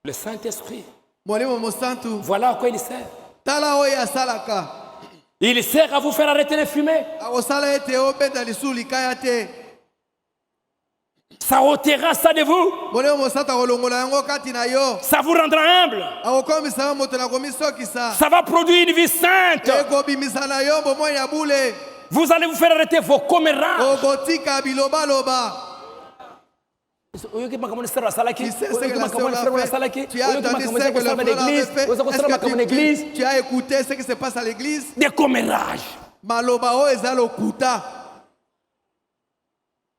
Le Saint-Esprit. Molimo mosantu. Voilà à quoi il sert. Tala oya salaka. Il sert à vous faire arrêter de fumer. Akosala ete obeta lisuli kayate. Ça ôtera ça de vous. Molimo mosantu akolongola yango kati na yo. Ça vous rendra humble. Akokomisa moto na komisokisa. Ça va produire une vie sainte. Ekobimisa na yo bomoi ya bule. Vous allez vous faire arrêter vos commérages. Okotika biloba loba. Tu as entendu ce que la l'église. Tu as écouté ce qui se passe à l'église. Des commérages. Maloba o ezalo kuta.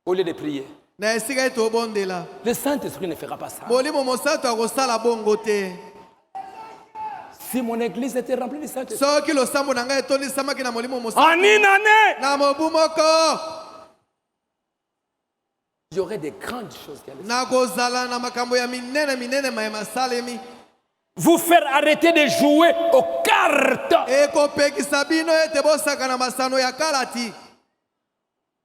Au lieu de prier. Na esika eto bondela. Le Saint-Esprit ne fera pas ça. Molimo mosantu akosala bongo te. Si mon église était remplie de Saint-Esprit. Soki losambo na ngai etondisama na molimo mosantu. En une année. Na mobu moko. Il y aurait des grandes choses qui allaient se faire. Vous faire arrêter de jouer aux cartes.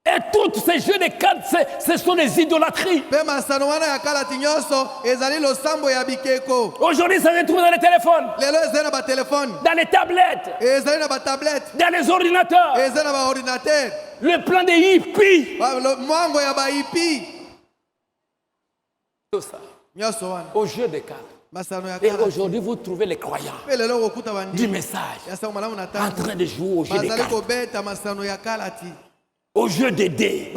Et tous ces jeux de cartes, ce sont des idolâtries. Aujourd'hui, ça se trouve dans les téléphones, dans les tablettes, dans les ordinateurs. Le plan des hippies. Tout ça. Au jeu de cartes. Et aujourd'hui, vous trouvez les croyants du message en train de jouer au jeu de cartes. Au jeu de dés.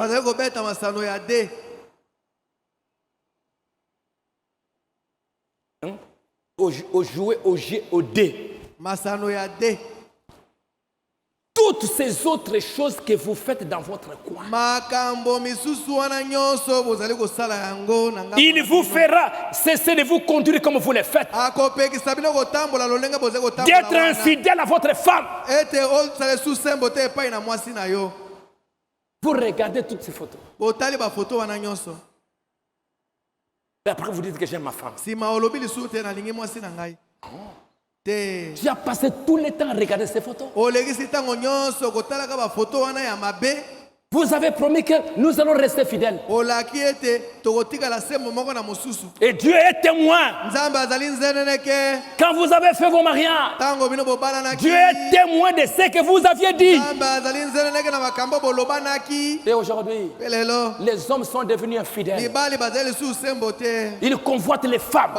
Au jouer au jeu au dés. Toutes ces autres choses que vous faites dans votre coin. Il vous fera cesser de vous conduire comme vous le faites. D'être infidèle à votre femme. Vous regardez toutes ces photos. Et après vous dites que j'aime ma femme. Tu as passé tout le temps à regarder ces photos. Vous avez promis que nous allons rester fidèles. Et Dieu est témoin. Quand vous avez fait vos mariages, Dieu est témoin de ce que vous aviez dit. Et aujourd'hui, les hommes sont devenus infidèles. Ils convoitent les femmes.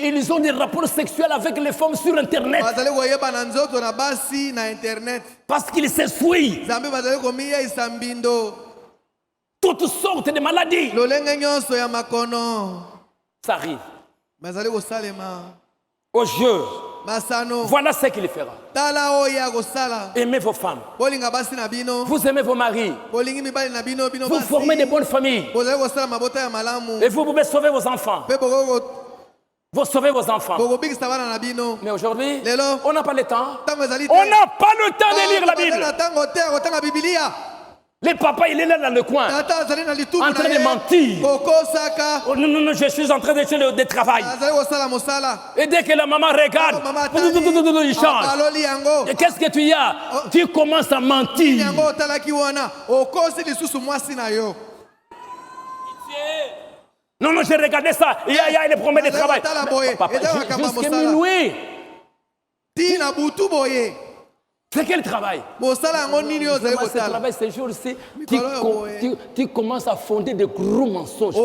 Ils ont des rapports sexuels avec les femmes sur Internet. Parce qu'ils s'essuient toutes sortes de maladies. Ça arrive. Au jeu. Voilà ce qu'il fera. Aimez vos femmes. Vous aimez vos maris. Vous formez de bonnes familles. Et vous pouvez sauver vos enfants. Vous sauvez vos enfants. Mais aujourd'hui, on n'a pas le temps. On n'a pas le temps de lire la Bible. Le papa, il est là dans le coin, en train de mentir. Oh, non, je suis en train de faire le travail. Et dès que la maman regarde, il change. Et qu'est-ce que tu as? Tu commences à mentir. Non, j'ai regardé ça. Il y a les promesses de travail. Papa, jusqu'à minuit. C'est quel travail? Ce travail, ces jours-ci, tu commences à fonder de gros mensonges.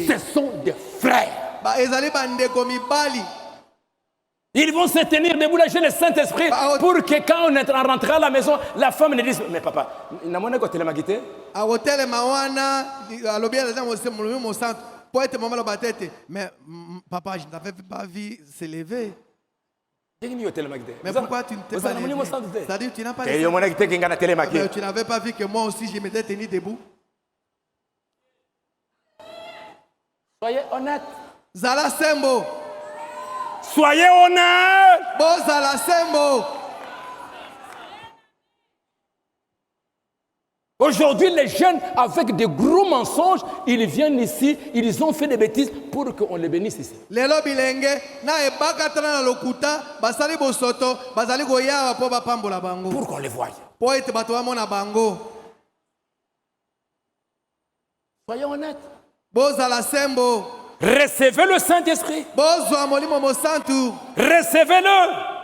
Ce sont des frères. Ils vont se tenir debout là chez le Saint-Esprit pour que quand on est rentré à la maison, la femme ne dise mais papa, il n'a pas de magité. Mais papa, je n'avais pas vu se lever. Mais pourquoi tu ne t'es pas levé? C'est-à-dire tu n'as pas tu n'avais pas vu que moi aussi je m'étais tenu debout. Soyez honnête. Zala Sembo. Soyez honnête. Bon Zala Sembo. Aujourd'hui, les jeunes, avec de gros mensonges, ils viennent ici, ils ont fait des bêtises pour qu'on les bénisse ici. Pour qu'on les voie. Soyons honnêtes. Recevez le Saint-Esprit. Recevez-le.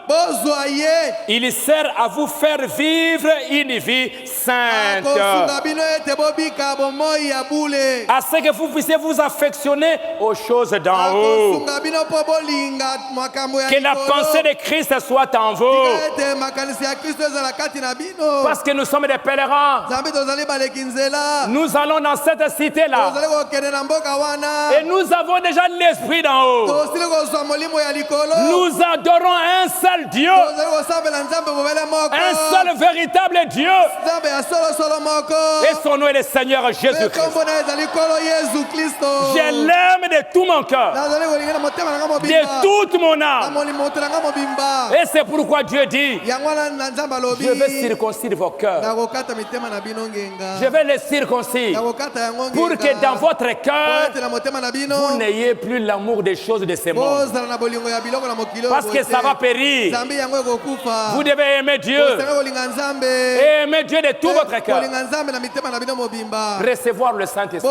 Il sert à vous faire vivre une vie sainte. À ce que vous puissiez vous affectionner aux choses d'en haut. Que la pensée de Christ soit en vous. Parce que nous sommes des pèlerins. Nous allons dans cette cité-là. Et nous avons déjà l'Esprit d'en haut. Nous adorons un seul Dieu, un seul véritable Dieu, et son nom est le Seigneur Jésus-Christ. Je l'aime de tout mon cœur, de toute mon âme, et c'est pourquoi Dieu dit: je vais circoncire vos cœurs, je vais les circoncire pour que dans votre cœur vous n'ayez plus l'amour des choses de ce monde, parce que ça va périr. Vous devez aimer Dieu. Et aimer Dieu de tout votre cœur. Recevoir le Saint-Esprit.